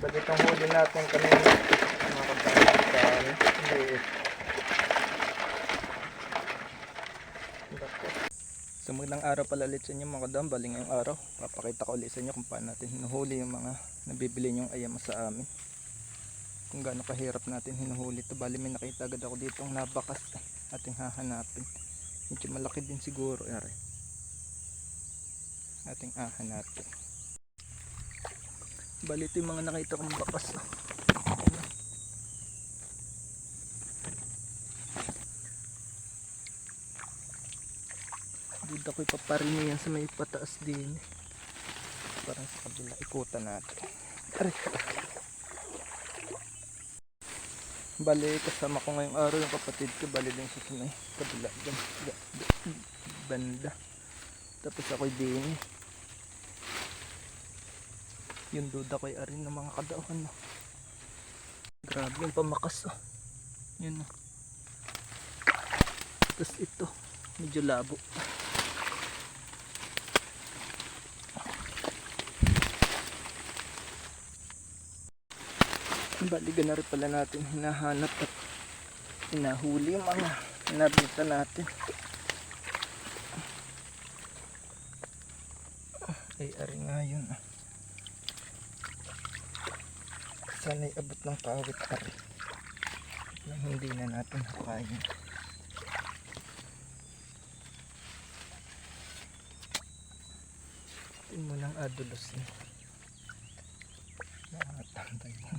Bali itong huli natin kanina. Mga kapatid. Liit. So magandang araw pala ulit sa inyo mga kadam. Bali ngayong araw, papakita ko ulit sa inyo kung paano natin hinuhuli yung mga nabibili nyong ayama sa amin. Kung gaano kahirap natin hinuhuli ito. Bali may nakita agad ako dito ang nabakas. Ating hahanapin. Medyo malaki din siguro. Ating hahanapin. Bali ito yung mga nakita kong bakas. Duda ko ipaparini yan sa may pataas din. Parang sa kabila. Ikutan natin. Aray. Bali kasama ko ngayong araw yung kapatid ko. Bali din siya sa may kabila. Banda. Tapos ako'y din. Yung duda ko'y arin ng mga kadauhan. Grabe yung pamakas. Yun. Tapos ito. Medyo labo. Baligan na rin pala natin hinahanap at hinahuli yung mga nabita natin. Ay ari nga yun. Sana'y abot ng kawit ari na hindi na natin hakayin. Tingin mo ng adulos niya. Nakatambay mo.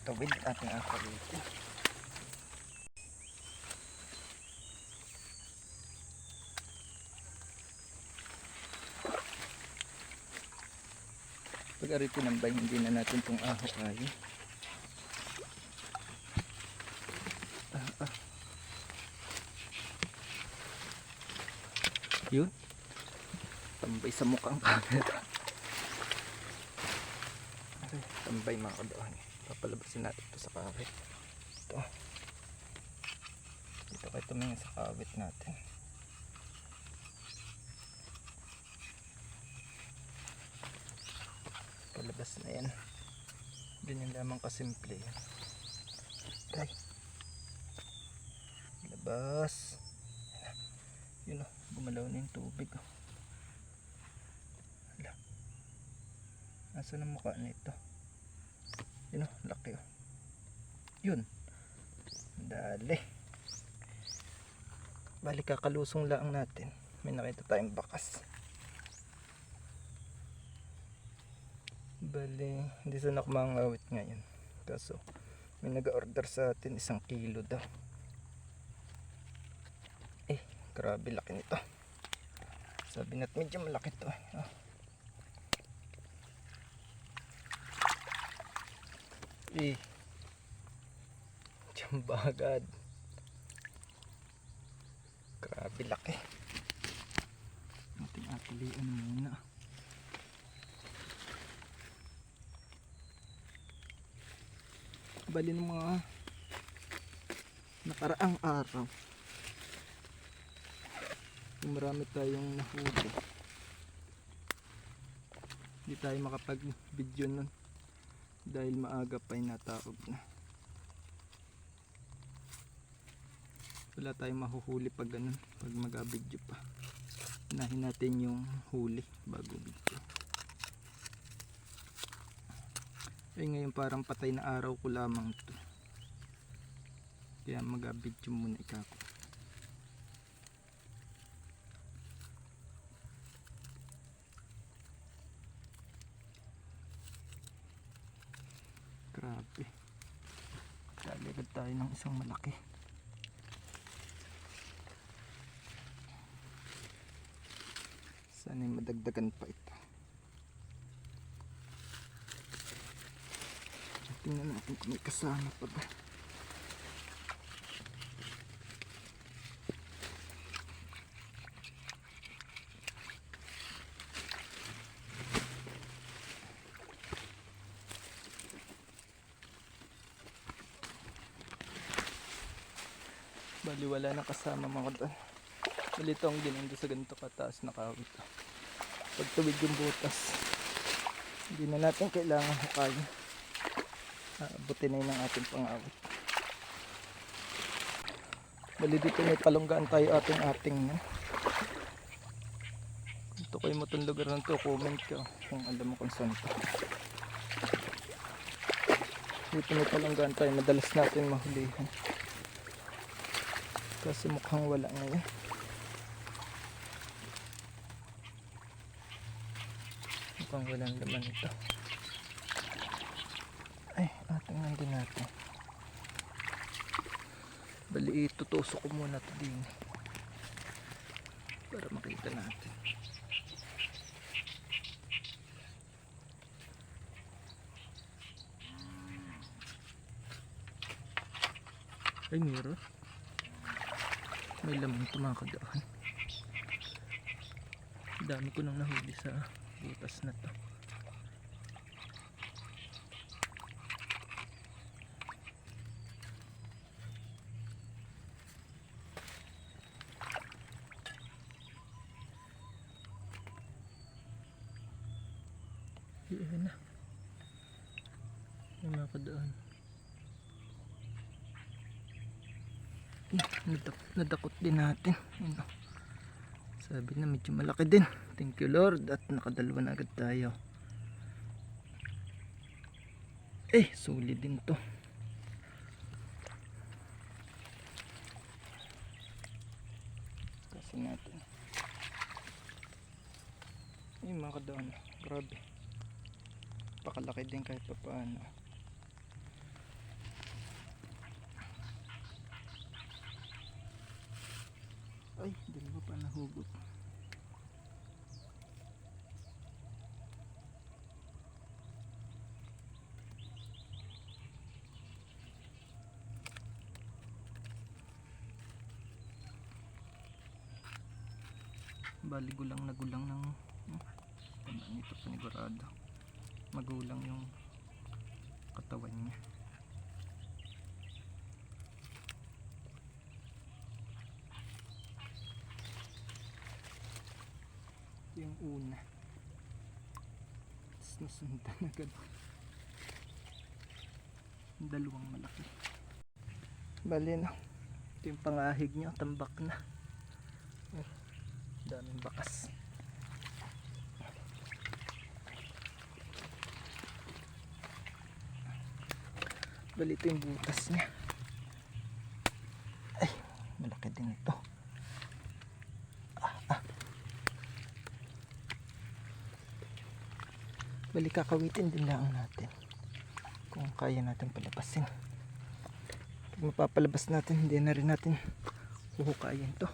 Tawid ating akalitin. Pag ari tinambay, hindi na natin itong ahok-ayin. Yun. Tambay sa mukhang camera. Tambay mga kadohan. Papalabasin natin ito sa kawit. Ito. Dito kayo tumingin sa kawit natin. Palabas na yan. Ganyan lamang kasimple yan. Okay. Labas. Yun o. Gumalaw na yung tubig o. Hala. Nasaan ang mukha na ito? Yun o. Laki o. Yun. Dali. Bali kakalusong lang natin. May nakita tayong bakas. Bali, hindi sana ako mangawit ngayon. Kaso, may nag-order sa atin 1 kilo daw. Eh, grabe laki nito. Sabi natin medyo malaki to. Eh, tiyambagad. Grabe laki. Ating atilian muna. Bali ng mga nakaraang araw marami tayong nahuli. Hindi tayo makapag video nun dahil maaga pa yung nataog na. Wala tayong mahuhuli pag ganun, pag mag-video pa. Unahin natin yung huli bago video. Ay ngayon parang patay na araw ko lamang to. Kaya mag-video muna ikako. Grabe. Kaligad tayo ng isang malaki. Sana'y madagdagan pa ito. Tingnan natin kung may kasama pa ba. Bali wala na kasama mga kadal. Bali ito ang ginanda sa ganito kataas na kawit. pagtuwid yung butas. Hindi na natin kailangan hukayin. Abutin na yun ang ating pang-awit. Bali dito may palunggaan tayo ating no? Kung tukoy mo itong lugar na ito, comment ka kung alam mo kung saan ito. Dito may palunggaan tayo, madalas natin mahulihan. Kasi mukhang wala ngayon. Mukhang walang laman ito. Ay, ating nandun natin. Bali, itutusok ko muna ito din. Para makita natin. Ay, meron. May laman ito mga kadaan. Dami ko nang nahuli sa butas na to. Yan na. Yung mga kadaan. Nadakot din natin. Ano? Sabi na medyo malaki din. Thank you Lord. At nakadalawa na agad tayo. Sulit din to. Kasi natin. Mga kadaan. Grabe. Pakalaki din kahit pa paano. Ay, dalawa pa nahugot. Bali gulang na gulang ng ito panigurado. Magulang yung katawan niya. Yung una tapos nasundan agad dalawang malaki. Bali na ito yung pangahig nyo, tambak na. Daming bakas. Bali ito yung butas nya. Ay, malaki din ito. Bali kakawitin din lang natin kung kaya natin palabasin. Pag mapapalabas natin, hindi na rin natin huhukayin to.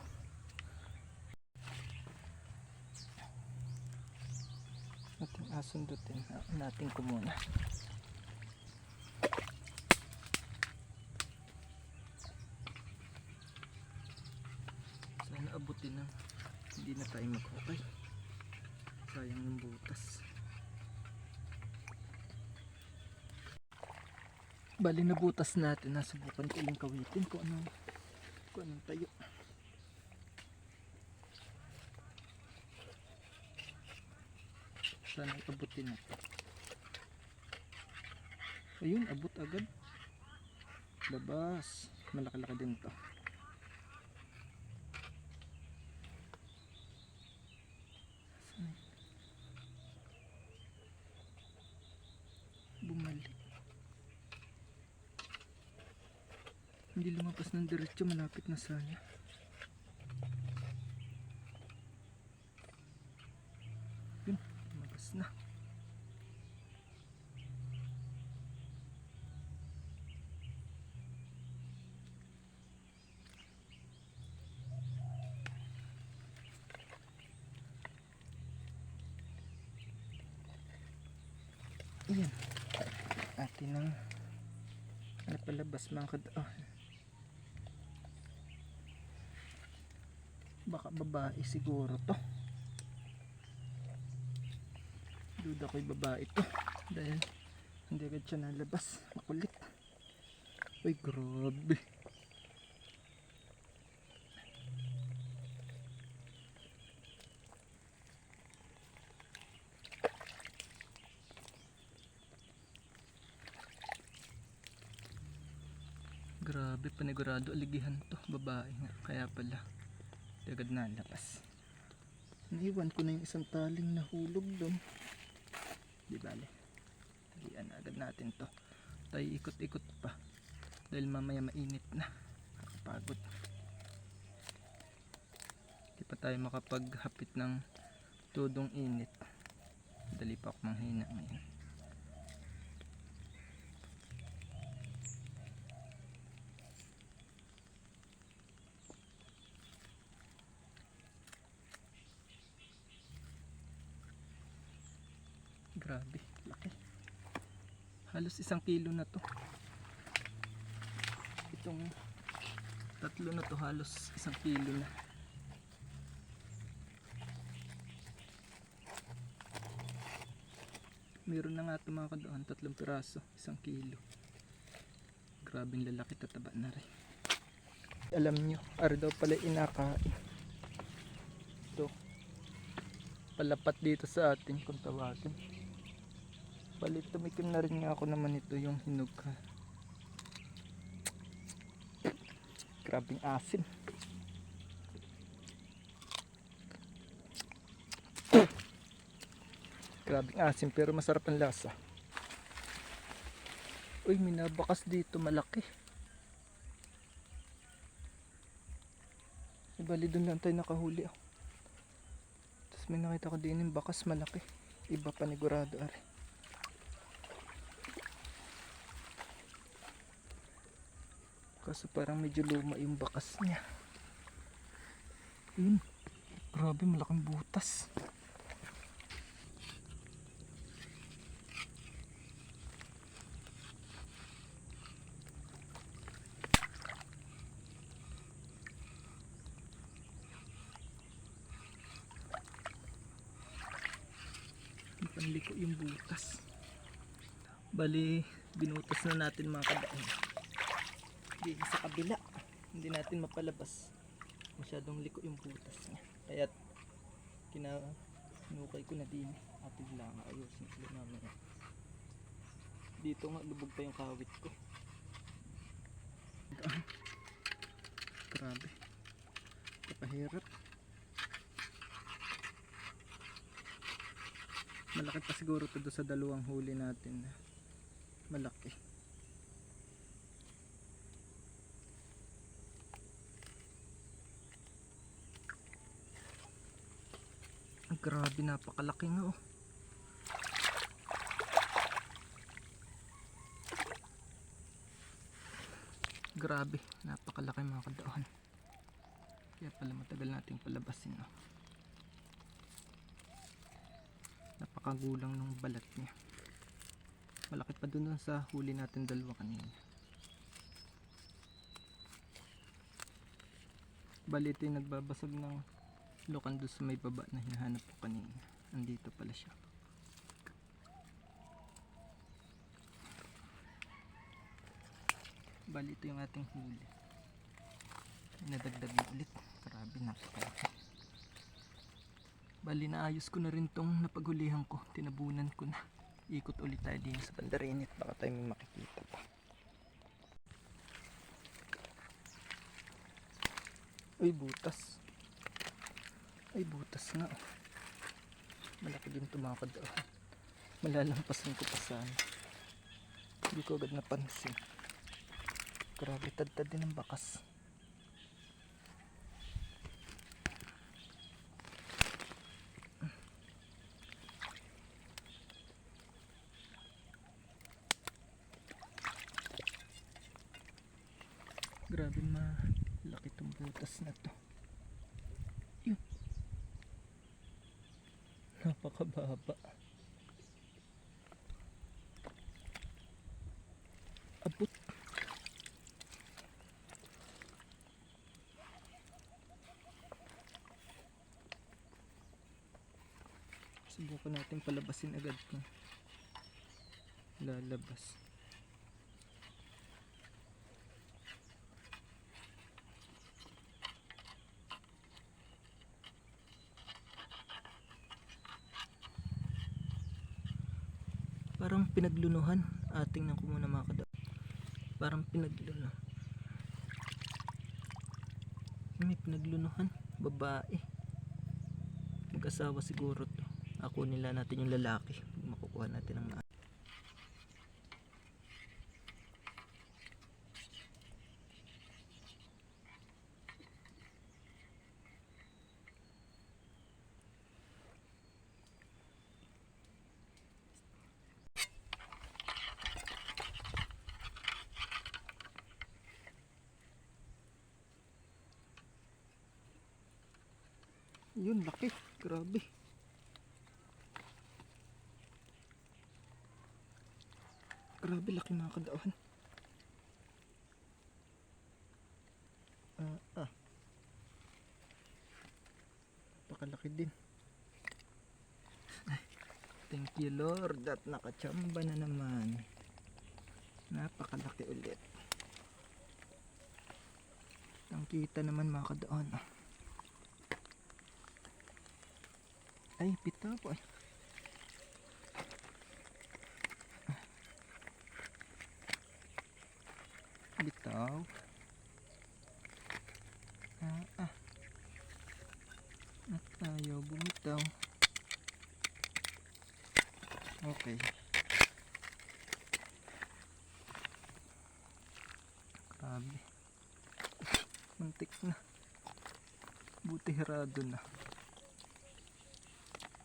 Ating asundutin natin ko muna. Sana abutin na hindi na tayo maghukay. Sayang yung butas. Bali na butas natin, nasubukan ko yung kawitin kung anong tayo. Sana abutin natin. Ayun, abot agad. Labas. Malaki-laki din to. Bumalik. Hindi lumabas ng diretso, malapit na sana. Yun, lumabas na. Ayan. Atin ang napalabas mga kadaan. Baka babae siguro to. Duda ko'y babae to. Dahil hindi agad siya nalabas. Makulit. Uy, grabe. Grabe, panigurado aligihan to, babae nga. Kaya pala, di agad nalapas. Naiwan ko na yung isang taling nahulog doon. Di bale, tagian agad natin to. Tayo ikot-ikot pa. Dahil mamaya mainit na. Kakapagod. Di pa tayo makapaghapit ng tudong init. Dali pa ako manghina ngayon. Grabe, laki. Halos 1 kilo na to. Itong tatlo na to halos 1 kilo na. Meron na nga ito mga kadoon, 3 piraso, 1 kilo. Grabing lalaki, tataba na rin. Alam nyo, ari daw pala inakain. Ito, palapat dito sa atin kung tawagin. Bali, tumikim na rin nga ako naman ito, yung hinog. Grabing asim. Grabing asim pero masarap ang lasa. Uy, may nabakas dito malaki. Bali, doon lang tayo nakahuli. Tapos may nakita ko din yung bakas malaki. Iba panigurado ari. Kaso parang medyo luma yung bakas niya. Yun. Grabe, malaking butas. Panliko yung butas. Bali, binutas na natin mga kabaon. Hindi sa kabila, hindi natin mapalabas. Masyadong liko yung butas niya. Kaya kinukay ko na din. Atin lang, ayusin sila namin. Dito nga, lubog pa yung kawit ko. Grabe. Kapahirap. Malaki pa siguro ito sa 2 huli natin. Malaki. Grabe, napakalaki nga oh. Grabe, napakalaki mga kadaon. Kaya pala matagal nating palabasin oh. Napakagulang ng balat niya. Malaki pa dun sa huli natin 2 kanina. Bali, ito yung nagbabasag ng lokan doon sa may baba na hinahanap ko kanina. Andito pala siya. Bali, ito yung ating huli. Nadagdag na ulit. Grabe, napakalaki. Bali, naayos ko na rin tong napaghulihan ko. Tinabunan ko na. Ikot ulit tayo din sa bandarinit. Baka tayo may makikita pa. Uy, butas. Ay, butas nga oh. Malaki din tumakad oh. Malalampasan ko pa sana. Hindi ko agad napansin. Grabe, tad-tad din ang bakas. Grabe, malaki itong butas na to. Yun. Napakababa. Abot. Subukan natin palabasin agad kung lalabas. Parang pinaglunuhan. Tingnan ko muna mga kadaon. Parang pinagluno. May pinaglunuhan. Babae. Mag-asawa siguro to. Ako nila natin yung lalaki. Makukuha natin ang yun, laki. Grabe. Grabe, laki mga kadaon. Napakalaki din. Ay, thank you Lord at nakachamba na naman. Napakalaki ulit. Ang kita naman mga kadaon. Ay, pita po ay. Bitaw. At tayo bumitaw. Okay. Grabe. Muntik na. Buti hirado na.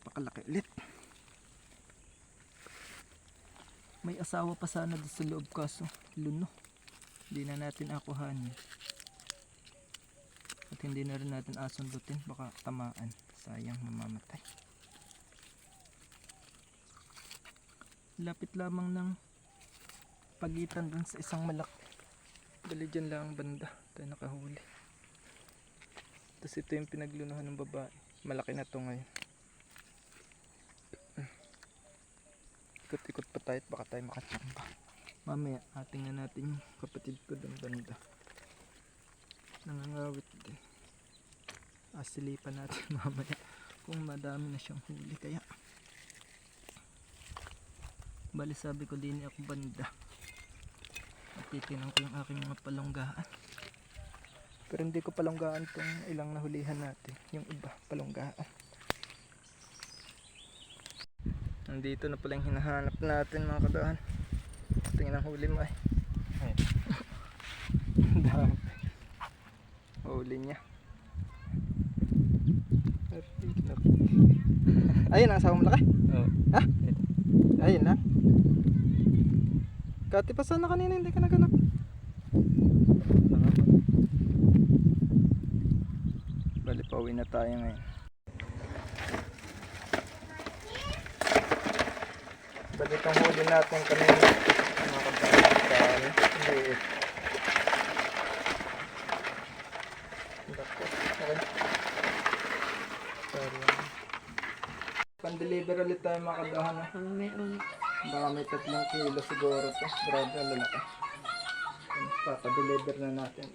Pakalaki ulit. May asawa pa sana doon sa loob kaso luno. Hindi na natin akuhanin. At hindi na rin natin asundutin. Baka tamaan. Sayang, mamamatay. Lapit lamang ng pagitan dun sa isang malaki. Bali dyan lang ang banda. Tayo nakahuli. Tapos ito yung pinaglunuhan ng babae. Malaki na to ngayon. Ikot-ikot pa tayo at baka tayo makachamba. Mamaya ating na natin yung kapatid ko dun banda. Nangangawit din. Asilipan natin mamaya kung madami na siyang huli. Kaya bali sabi ko din ako banda. At titinan ko yung aking mga palonggaan. Pero hindi ko palonggaan itong ilang nahulihan natin. Yung iba palonggaan. Nandito na pala yung hinahanap natin mga kadahan. Tingnan ang huli mo ay. Dami. Huli niya. Ayun ang asawa mo laki? Oo. Ha? Ayun na. Kati pa sana kanina hindi ka naganap. Bali pauwi na tayo ngayon. Bali itong huli natin kanina. Nakapagpapalit. Liit. Okay. Pan-deliver ulit tayo mga kadahan. Baka may 3 kilo siguro to. Grabe ang lalaki. Pa-deliver na natin.